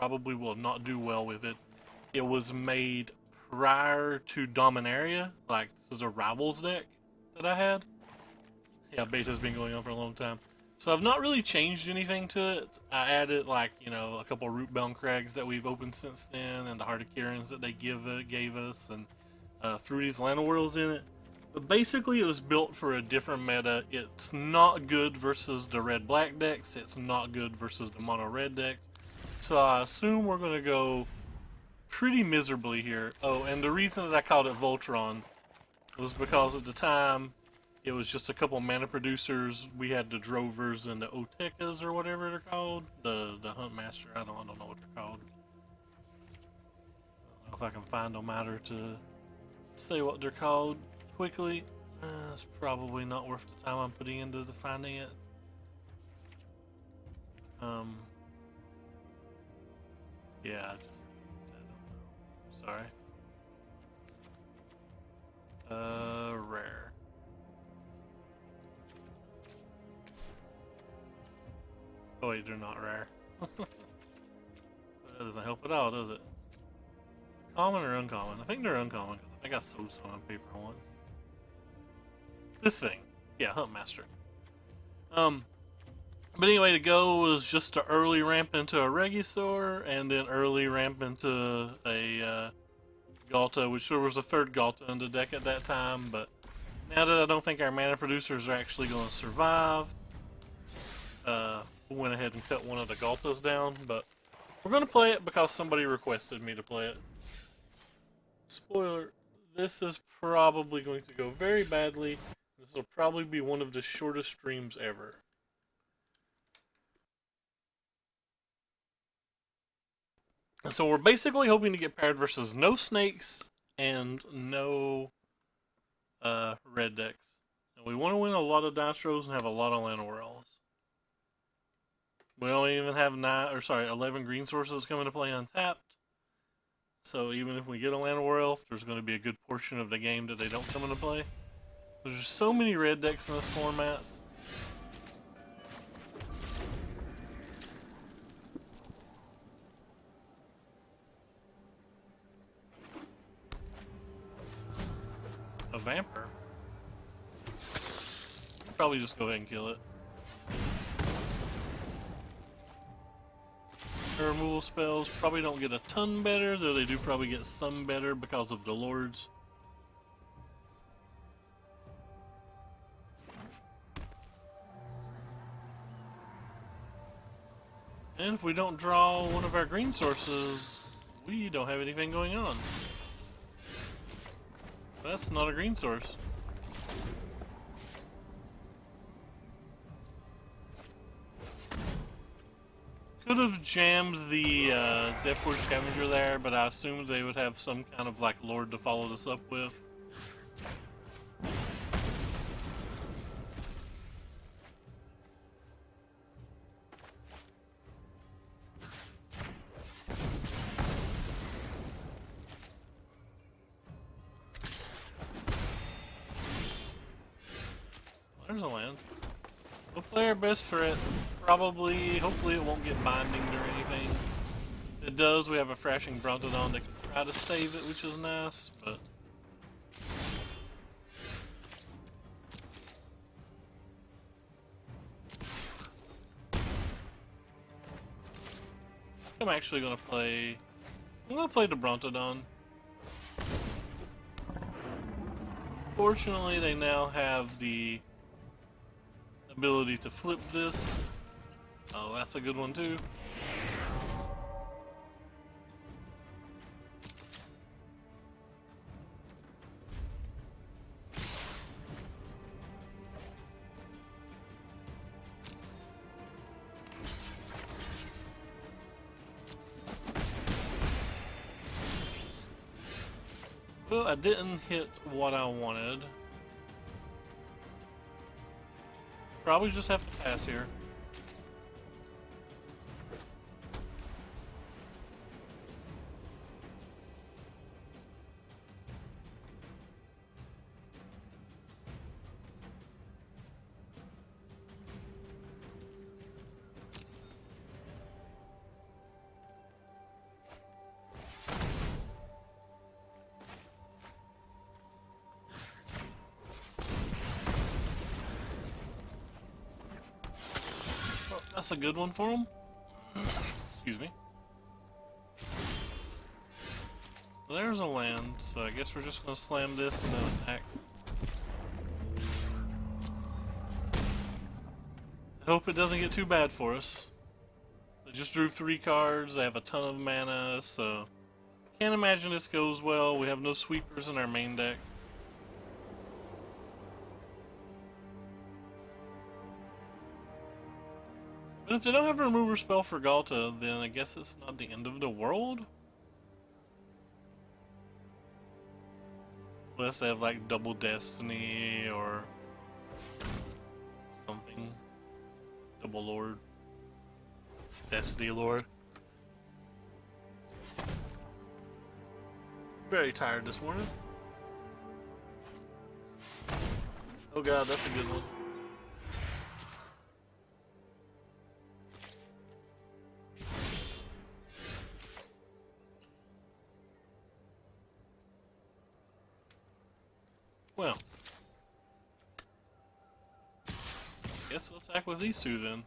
probably will not do well with it. It was made prior to Dominaria. Like, this is a Rivals deck that I had. Yeah, beta's been going on for a long time. So I've not really changed anything to it. I added, like, you know, a couple of Rootbound Crags that we've opened since then, and the Heart of Kirans that they gave us, and Fruity's Lana Worlds in it. But basically, it was built for a different meta. It's not good versus the red-black decks. It's not good versus the mono-red decks. So I assume we're going to go pretty miserably here. Oh, and the reason that I called it Voltron was because at the time, it was just a couple mana producers. We had the Drovers and the Otekas or whatever they're called. The Huntmaster. I don't know what they're called. I don't know if I can find them either to say what they're called quickly. It's probably not worth the time I'm putting into finding it. Yeah, I don't know. Sorry. Rare. Oh wait, they're not rare. That doesn't help at all, does it? Common or uncommon? I think they're uncommon because I think I sold some on paper once. This thing. Yeah, Huntmaster. But anyway, the goal was just to early ramp into a Regisaur and then early ramp into a Galta, which there was a third Galta in the deck at that time, but now that I don't think our mana producers are actually going to survive, we went ahead and cut one of the Galtas down, but we're going to play it because somebody requested me to play it. Spoiler, this is probably going to go very badly. This will probably be one of the shortest streams ever. So we're basically hoping to get paired versus no snakes and no red decks. And we want to win a lot of dice rolls and have a lot of Lana Worlds. We don't even have 11 green sources coming to play untapped. So even if we get a Lana World, there's going to be a good portion of the game that they don't come into play. There's so many red decks in this format. A Vampire. Probably just go ahead and kill it. Removal spells probably don't get a ton better, though they do probably get some better because of the lords. And if we don't draw one of our green sources, we don't have anything going on. That's not a green source. Could have jammed the Deathcore Scavenger there, but I assumed they would have some kind of like lord to follow this up with. There's a land. We'll play our best for it. Probably, hopefully it won't get binding or anything. If it does, we have a Thrashing Brontodon that can try to save it, which is nice, but... I'm actually going to play... I'm going to play the Brontodon. Fortunately, they now have the ability to flip this. Oh, that's a good one too. Well, I didn't hit what I wanted. Probably just have to pass here. That's a good one for him. Excuse me. There's a land, so I guess we're just gonna slam this and then attack. I hope it doesn't get too bad for us. I just drew 3 cards, I have a ton of mana, so can't imagine this goes well. We have no sweepers in our main deck. But if they don't have a remover spell for Galta, then I guess it's not the end of the world? Unless they have like double destiny or something. Double Lord. Destiny Lord. Very tired this morning. Oh god, that's a good one. Well, guess we'll attack with these two then.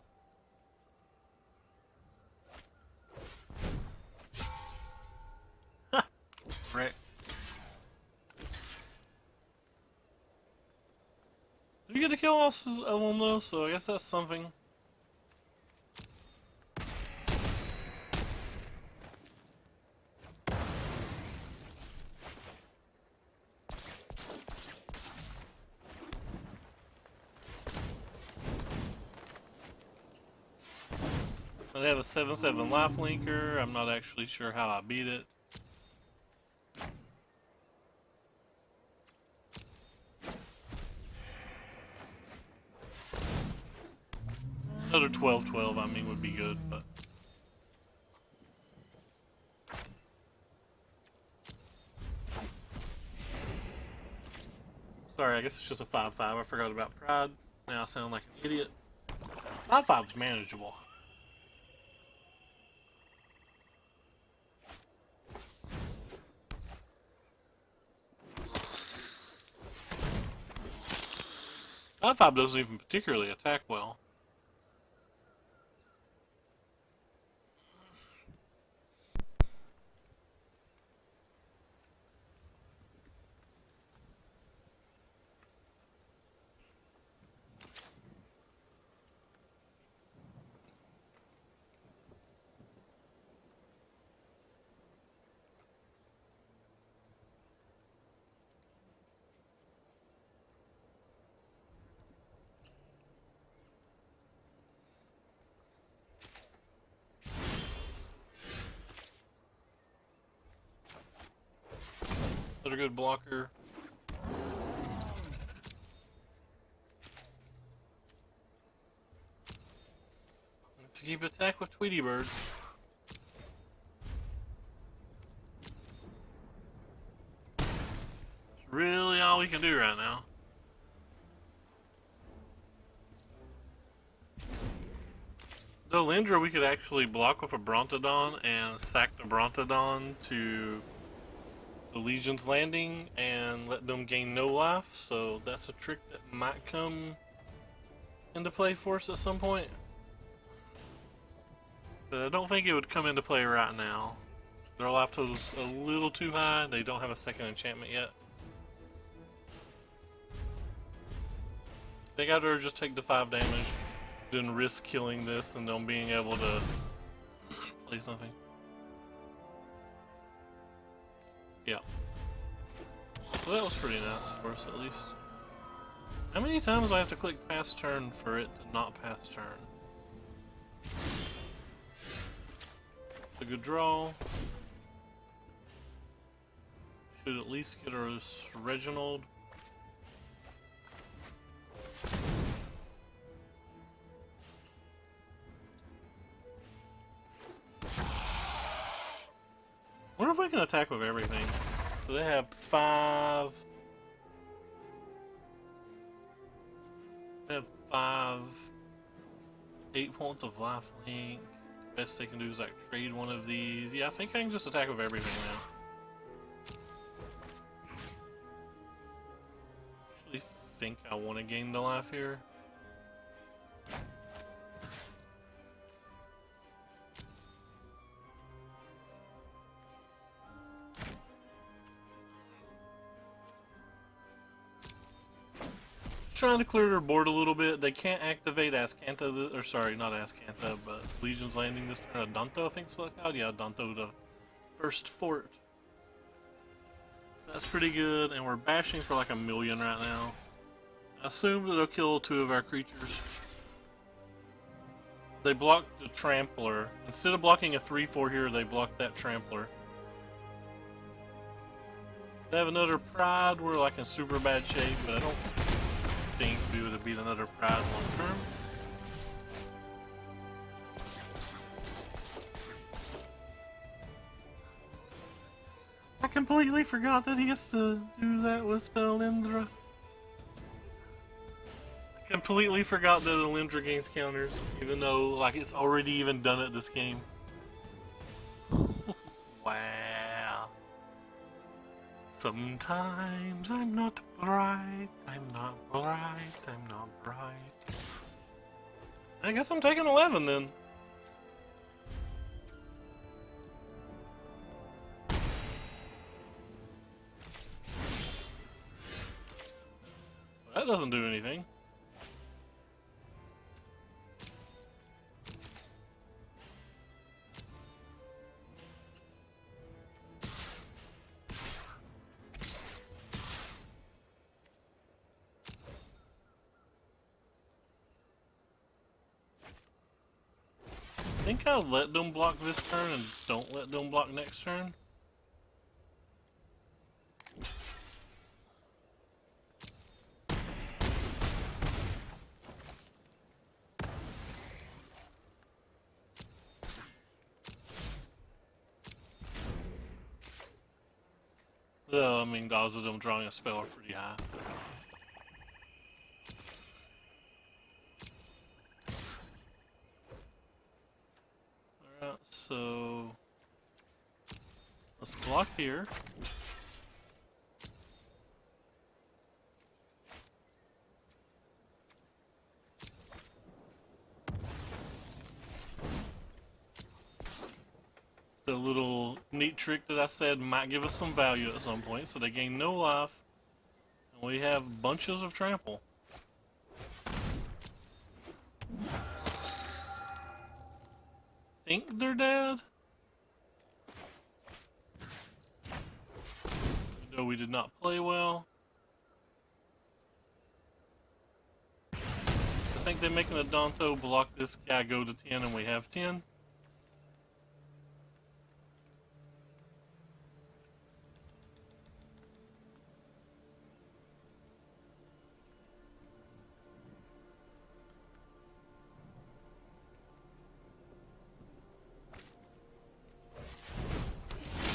Ha! Right. We get to kill all of them though, so I guess that's something. They have a 7/7 life linker. I'm not actually sure how I beat it. Another 12/12, I mean, would be good, but. Sorry, I guess it's just a 5/5. I forgot about Pride. Now I sound like an idiot. 5/5 is manageable. Five doesn't even particularly attack well. Another good blocker. Let's keep attack with Tweety Bird. It's really all we can do right now. The Lindra we could actually block with a Brontodon and sack the Brontodon to the Legion's Landing and let them gain no life, so that's a trick that might come into play for us at some point. But I don't think it would come into play right now. Their life total's a little too high, they don't have a second enchantment yet. I think I'd rather just take the 5 damage than risk killing this and them being able to play something. Yeah. So that was pretty nice for us, at least. How many times do I have to click pass turn for it to not pass turn? A good draw. Should at least get us Reginald. Wonder if I can attack with everything. So they have 5. They have 5. 8 points of life link. The best they can do is like trade one of these. Yeah, I think I can just attack with everything now. Actually think I want to gain the life here. trying to clear their board a little bit. They can't activate Ascanta, or sorry, not Ascanta, but Legion's Landing this turn. Adanto, I think it's what it's called. Yeah, Adanto, the first fort. So that's pretty good, and we're bashing for like 1 million right now. I assume that they'll kill 2 of our creatures. They blocked the Trampler. Instead of blocking a 3/4 here, they blocked that Trampler. They have another Pride. We're like in super bad shape, but I don't think we would have beat another Pride long term. I completely forgot that he gets to do that with the Lindra. I completely forgot that the Lindra gains counters, even though like it's already even done it this game. Wow. Sometimes I'm not bright, I'm not bright, I'm not bright. I guess I'm taking 11 then. That doesn't do anything. I think I'll let them block this turn and don't let them block next turn. Though, I mean, the odds of them drawing a spell are pretty high. Alright, so let's block here. The little neat trick that I said might give us some value at some point, so they gain no life, and we have bunches of trample. Think they're dead? Though we did not play well. I think they're making a Adanto block this guy go to 10 and we have 10.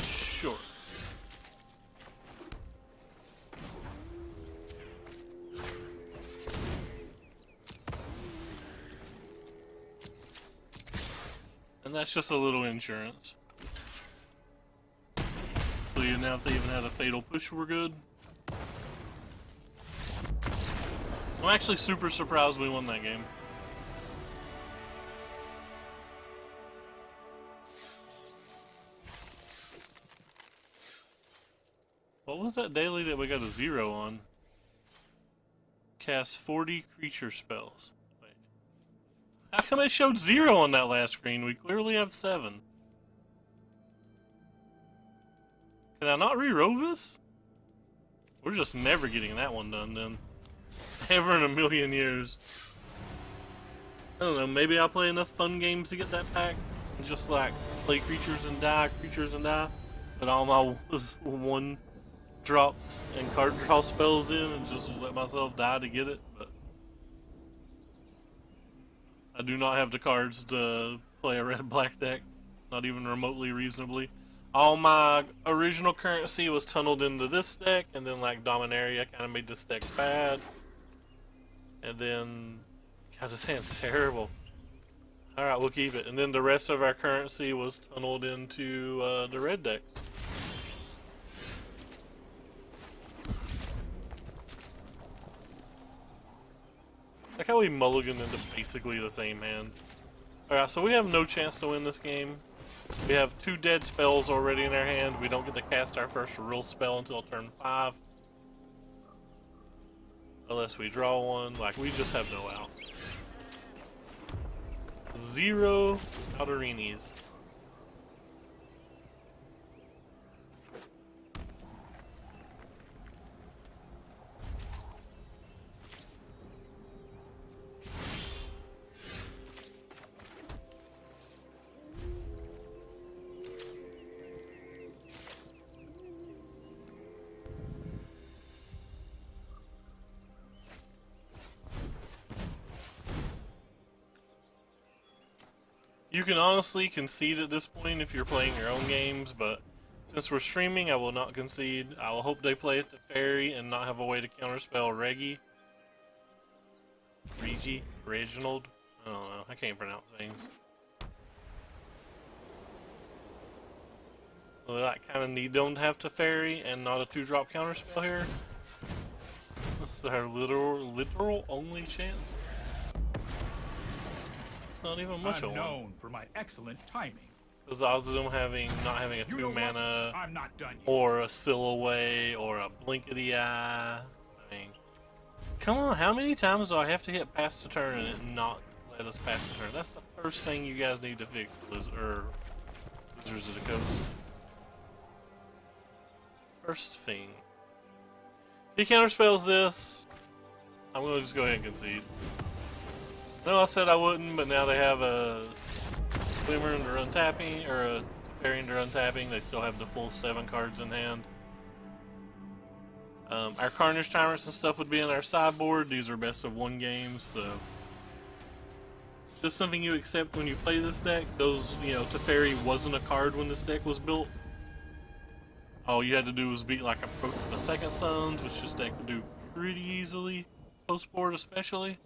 Sure. And that's just a little insurance. So you now if they even had a fatal push, we're good. I'm actually super surprised we won that game. What was that daily that we got a 0 on? Cast 40 creature spells. Wait. How come it showed 0 on that last screen? We clearly have 7. Can I not re-roll this? We're just never getting that one done then. Ever in a million years. I don't know, maybe I'll play enough fun games to get that pack. And just like, play creatures and die. Put all my 1 drops and card draw spells in and just let myself die to get it, but I do not have the cards to play a red-black deck, not even remotely reasonably. All my original currency was tunneled into this deck, and then like Dominaria kind of made this deck bad, and then, God, this hand's terrible. Alright, we'll keep it, and then the rest of our currency was tunneled into the red decks. Like how we mulliganed into basically the same hand. Alright, so we have no chance to win this game. We have 2 dead spells already in our hand. We don't get to cast our first real spell until turn 5. Unless we draw one, like we just have no out. 0 Outerinis. You can honestly concede at this point if you're playing your own games, but since we're streaming, I will not concede. I will hope they play it to Fairy and not have a way to counterspell Reginald? I don't know, I can't pronounce things. Well, I kind of need them to have to Fairy and not a 2-drop counterspell here. This is our literal only chance. It's not even much of one. I'm known for my excellent timing. Because the odds of them not having a 2 mana, I'm not done yet. or a Silhouette, or a Blink of the Eye. I mean, come on, how many times do I have to hit pass the turn and it not let us pass the turn? That's the first thing you guys need to fix, Wizards of the Coast. First thing. If he counterspells this, I'm gonna just go ahead and concede. No, I said I wouldn't, but now they have a Glimmer under untapping, or a Teferi under untapping. They still have the full 7 cards in hand. Our Carnage Timers and stuff would be in our sideboard. These are best of 1 games, so just something you accept when you play this deck. Those, you know, Teferi wasn't a card when this deck was built. All you had to do was beat like a Second Sons, which this deck could do pretty easily, post-board especially.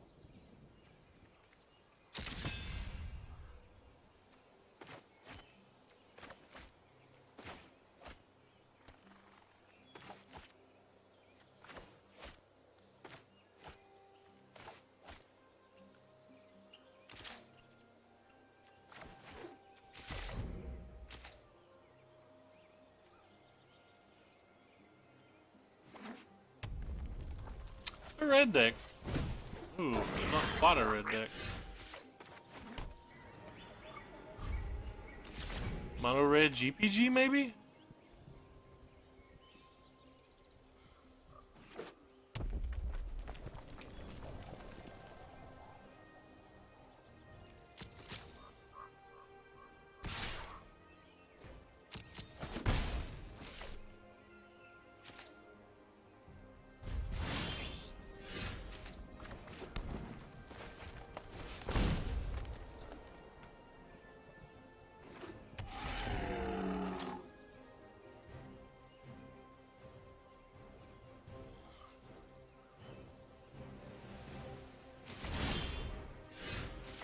A red deck. Ooh, did not spot a red deck. Mono red GPG maybe?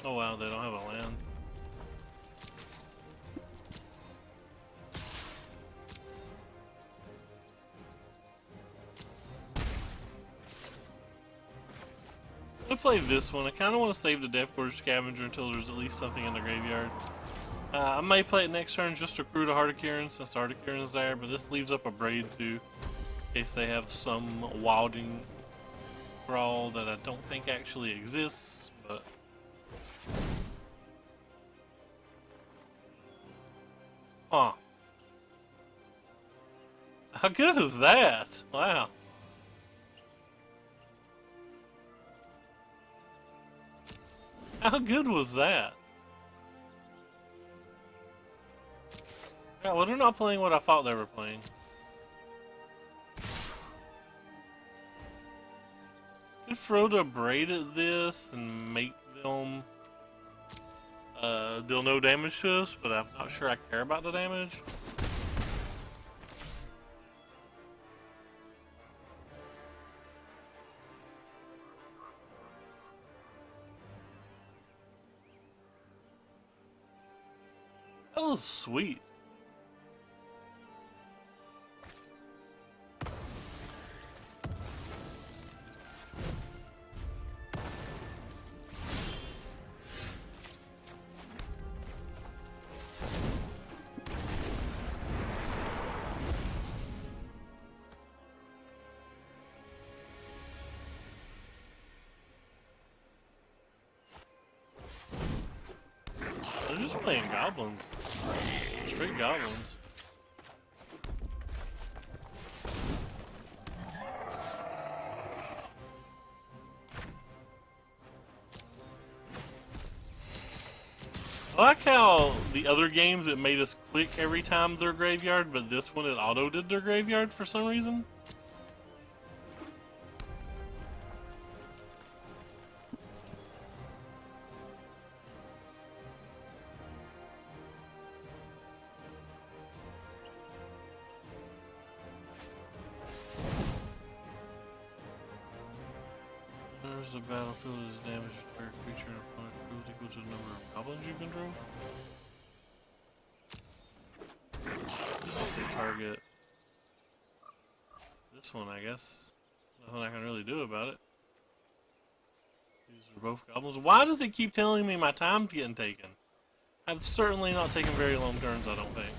Oh wow, they don't have a land. I'm gonna play this one. I kind of want to save the Death Gorge Scavenger until there's at least something in the graveyard. I may play it next turn just to crew the Heart of Kirin since the Heart of Kirin's there, but this leaves up a Braid too, in case they have some wilding crawl that I don't think actually exists, but huh. How good is that? Wow. How good was that? Yeah, well, they're not playing what I thought they were playing. Could Frodo braid at this and make them deal no damage to us, but I'm not sure I care about the damage. That was sweet. just playing goblins. Straight goblins. I like how the other games it made us click every time their graveyard, but this one it auto did their graveyard for some reason. There's the battlefield is damaged to a creature and opponent equals equal to the number of goblins you control. To target this one, I guess. Nothing I can really do about it. These are both goblins. Why does it keep telling me my time's getting taken? I've certainly not taken very long turns, I don't think.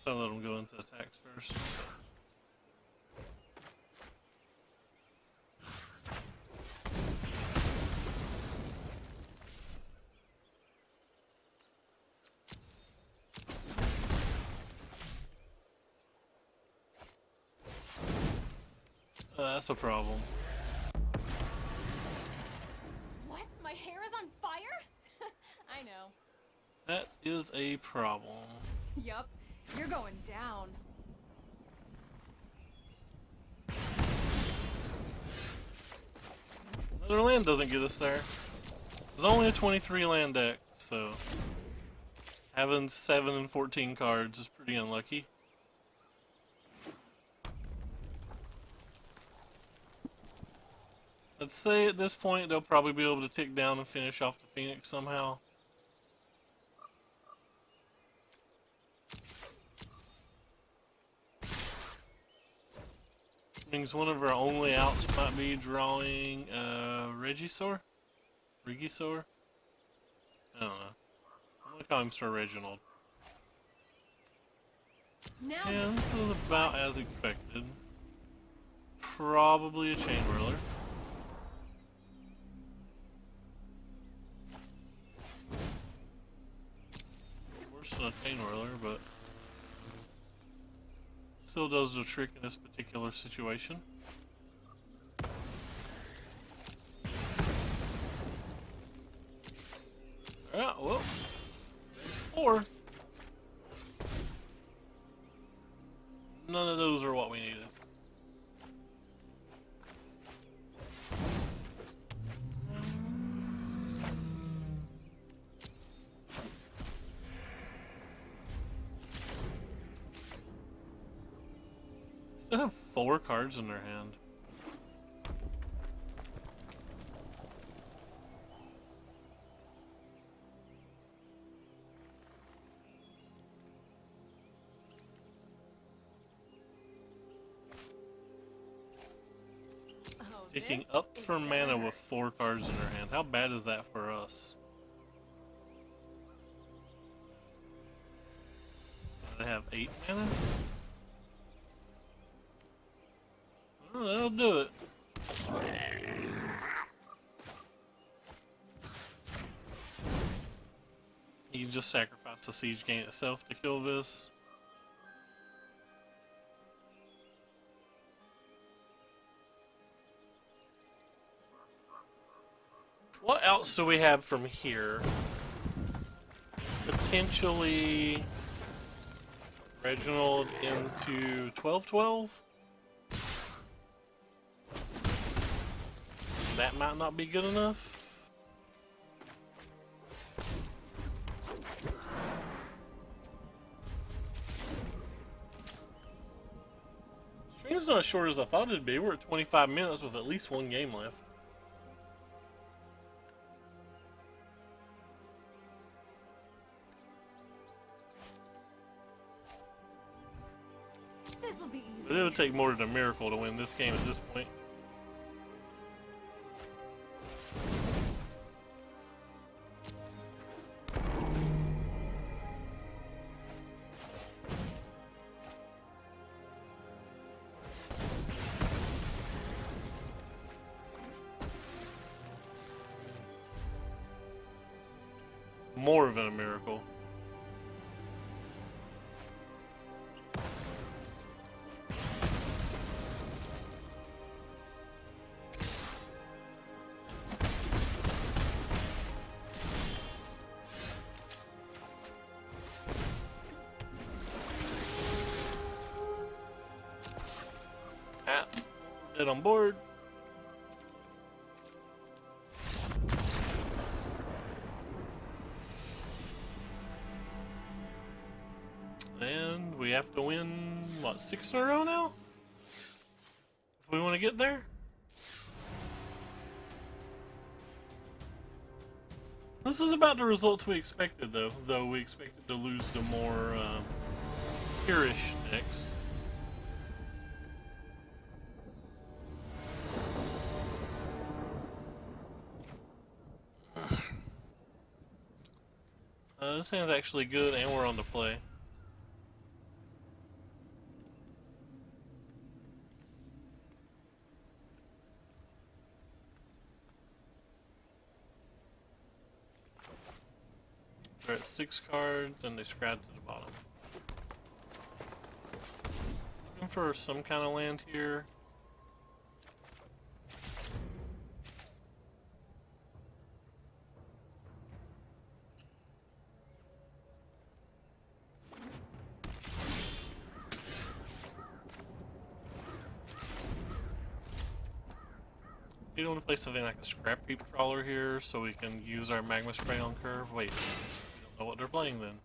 So let them go into attacks first. That's a problem. What? My hair is on fire? I know. That is a problem. Yup. You're going down. Another land doesn't get us there. There's only a 23 land deck, so having 7 and 14 cards is pretty unlucky. I'd say at this point they'll probably be able to tick down and finish off the Phoenix somehow. Means one of our only outs might be drawing Regisaur? Regisaur? I don't know. I'm gonna call him Sir Reginald. Now Yeah, this was about as expected. Probably a Chain Whirler. Worse than a Chain Whirler, but still does the trick in this particular situation. Yeah, well, 4. None of those are what we needed. They have 4 cards in their hand. Taking this up is for gonna mana hurt. with 4 cards in their hand. How bad is that for us? So they have 8 mana? Oh, that'll do it. You can just sacrifice the Siege Gain itself to kill this. What else do we have from here? Potentially Reginald into 12-12? That might not be good enough. Stream's not as short as I thought it'd be. We're at 25 minutes with at least 1 game left. This'll be easy. But it would take more than a miracle to win this game at this point. More than a miracle. Dead on board. And we have to win, what, 6 in a row now? If we want to get there? This is about the results we expected, though we expected to lose the more purish decks. This hand's actually good, and we're on the play. They're at 6 cards, and they scratch to the bottom. Looking for some kind of land here. You don't want to play something like a scrap heap trawler here so we can use our magma spray on curve? Wait, we don't know what they're playing then.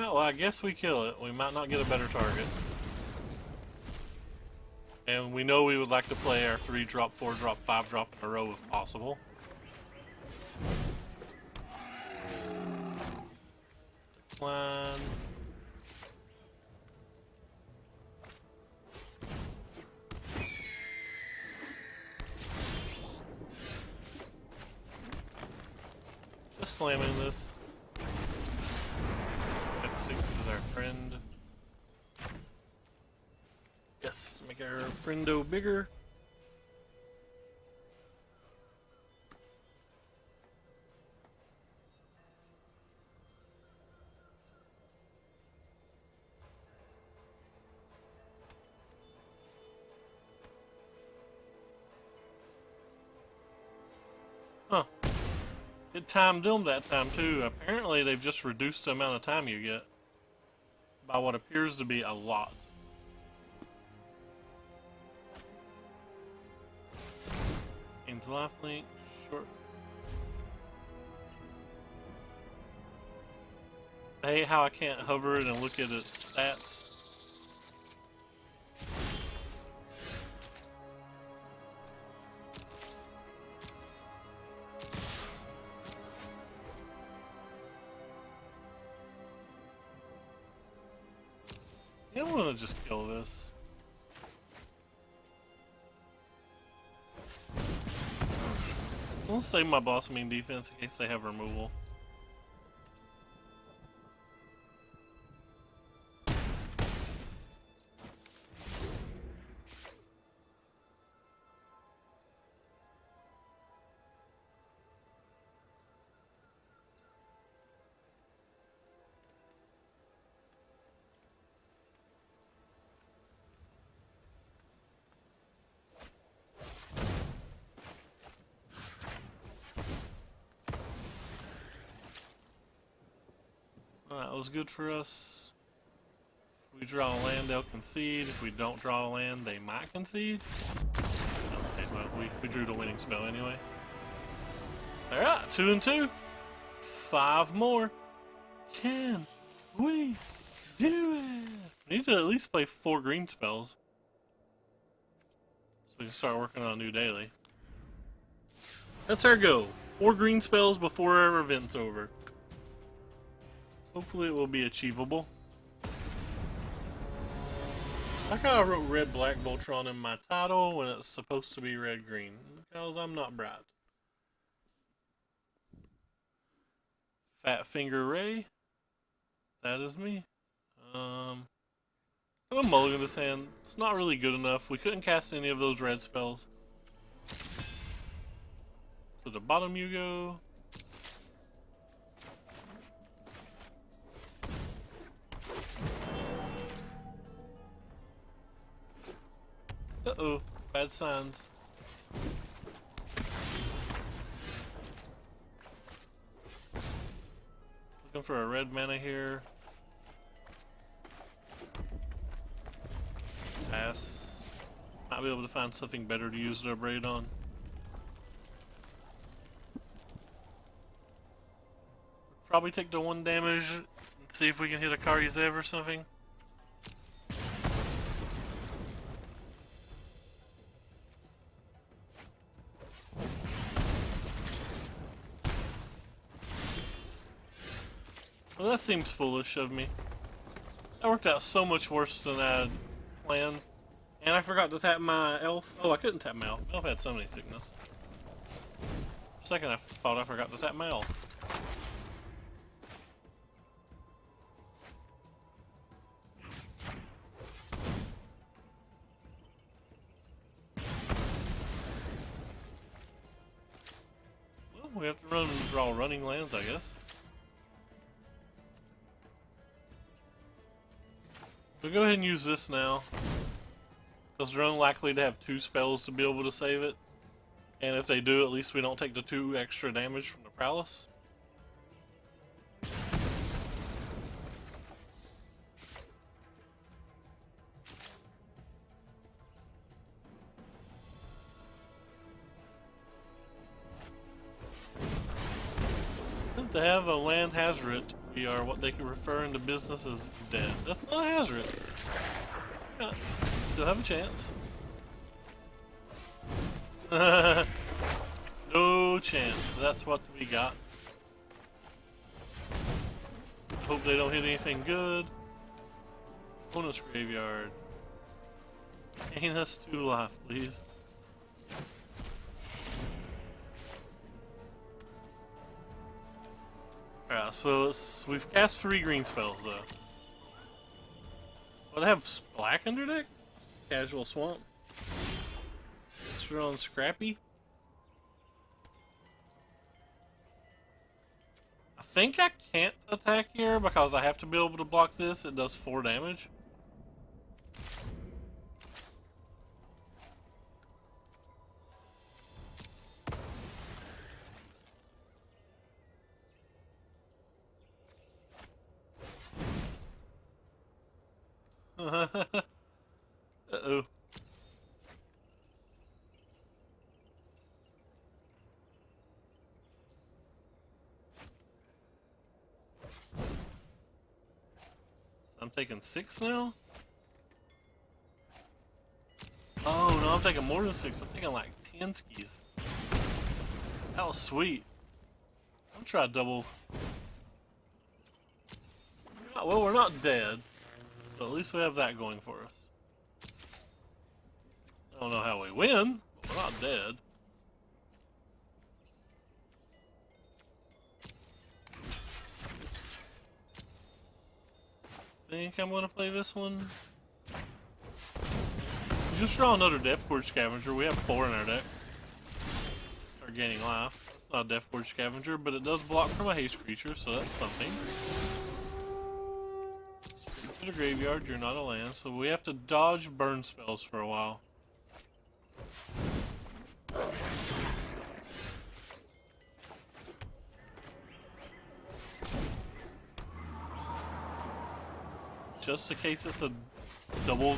Well, I guess we kill it. We might not get a better target. And we know we would like to play our 3-drop, 4-drop, 5-drop in a row if possible. Decline. Just slamming this. F6 is our friend. Yes, make our friendo bigger. Huh. It timed them that time too. Apparently they've just reduced the amount of time you get by what appears to be a lot. Gains life link, short. I hate how I can't hover it and look at its stats. I don't want to just kill this. I'll save my boss main defense in case they have removal. That was good for us. If we draw a land, they'll concede. If we don't draw a land, they might concede. Okay, well, we drew the winning spell anyway. Alright, 2 and 2. 5 more. Can we do it? We need to at least play 4 green spells, so we can start working on a new daily. That's our goal. 4 green spells before our event's over. Hopefully it will be achievable. I like how I wrote red black Voltron in my title when it's supposed to be red green. Because I'm not bright. Fat Finger Ray. That is me. I'm mulligan this hand. It's not really good enough. We couldn't cast any of those red spells. To the bottom you go. Uh-oh. Bad signs. Looking for a red mana here. Pass. Might be able to find something better to use their braid on. Probably take the 1 damage and see if we can hit a Karizev or something. Well, that seems foolish of me. That worked out so much worse than I had planned. And I forgot to tap my elf. Oh, I couldn't tap my elf. Elf had summoning sickness. For a second I thought I forgot to tap my elf. Well, we have to draw running lands, I guess. We'll go ahead and use this now. Because they're unlikely to have 2 spells to be able to save it. And if they do, at least we don't take the 2 extra damage from the prowess. To have a land Hazret, we are what they can refer into business as dead. That's not a Hazret. Yeah, still have a chance. No chance. That's what we got. Hope they don't hit anything good. Bonus graveyard. Gain us 2 life, please. Alright, so we've cast 3 green spells though. But I have black under deck? Casual Swamp. Guess we're on Scrappy. I think I can't attack here because I have to be able to block this. It does 4 damage. Uh-oh. So I'm taking 6 now? Oh, no, I'm taking more than 6. I'm taking like 10 skis. That was sweet. I'm trying to double. Well, we're not dead. But at least we have that going for us. I don't know how we win, but we're not dead. Think I'm gonna play this one. Just draw another Deathward Scavenger. We have 4 in our deck. Are gaining life. It's not a Deathward Scavenger, but it does block from a haste creature, so that's something. To the graveyard, you're not a land, so we have to dodge burn spells for a while. Just in case it's a double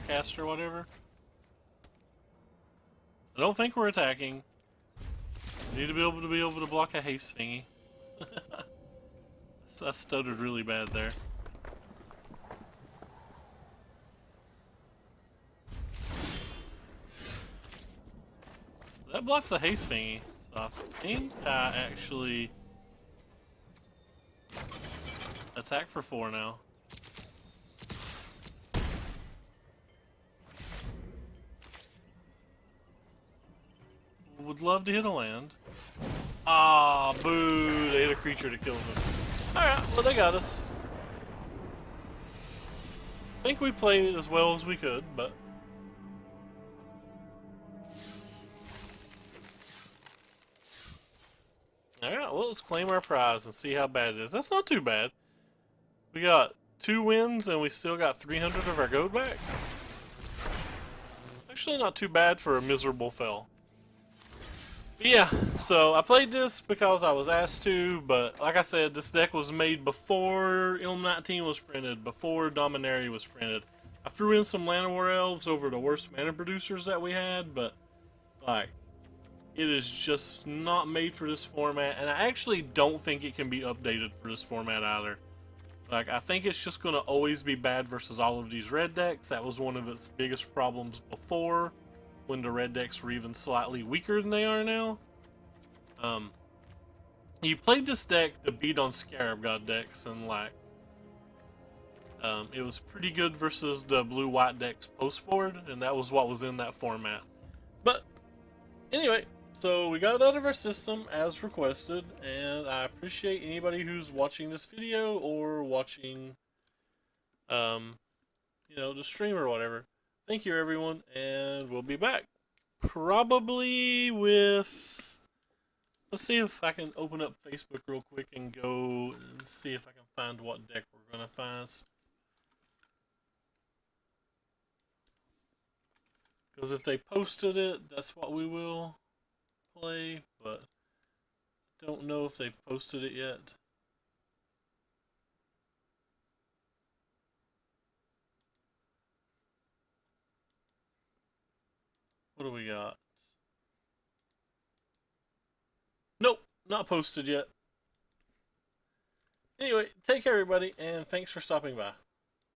cast or whatever. I don't think we're attacking. We need to be able to block a haste thingy. I stuttered really bad there. That blocks a haste thingy, so I think I actually attack for 4 now. Would love to hit a land. Ah, boo! They hit a creature to kill us. Alright, well, they got us. I think we played as well as we could, but... Alright, well, let's claim our prize and see how bad it is. That's not too bad. We got 2 wins and we still got 300 of our gold back. It's actually not too bad for a miserable fell. But yeah, so I played this because I was asked to, but like I said, this deck was made before Ilm 19 was printed, before Dominaria was printed. I threw in some Llanowar Elves over the worst mana producers that we had, but like, it is just not made for this format, and I actually don't think it can be updated for this format either. Like, I think it's just going to always be bad versus all of these red decks. That was one of its biggest problems before, when the red decks were even slightly weaker than they are now. You played this deck to beat on Scarab God decks, and like, it was pretty good versus the blue-white decks post-board, and that was what was in that format. But, anyway, so we got it out of our system as requested, and I appreciate anybody who's watching this video or watching, you know, the stream or whatever. Thank you, everyone, and we'll be back. Probably with... Let's see if I can open up Facebook real quick and go and see if I can find what deck we're going to find. Because if they posted it, that's what we will play, but I don't know if they've posted it yet. What do we got? Nope, not posted yet. Anyway, take care everybody, and thanks for stopping by.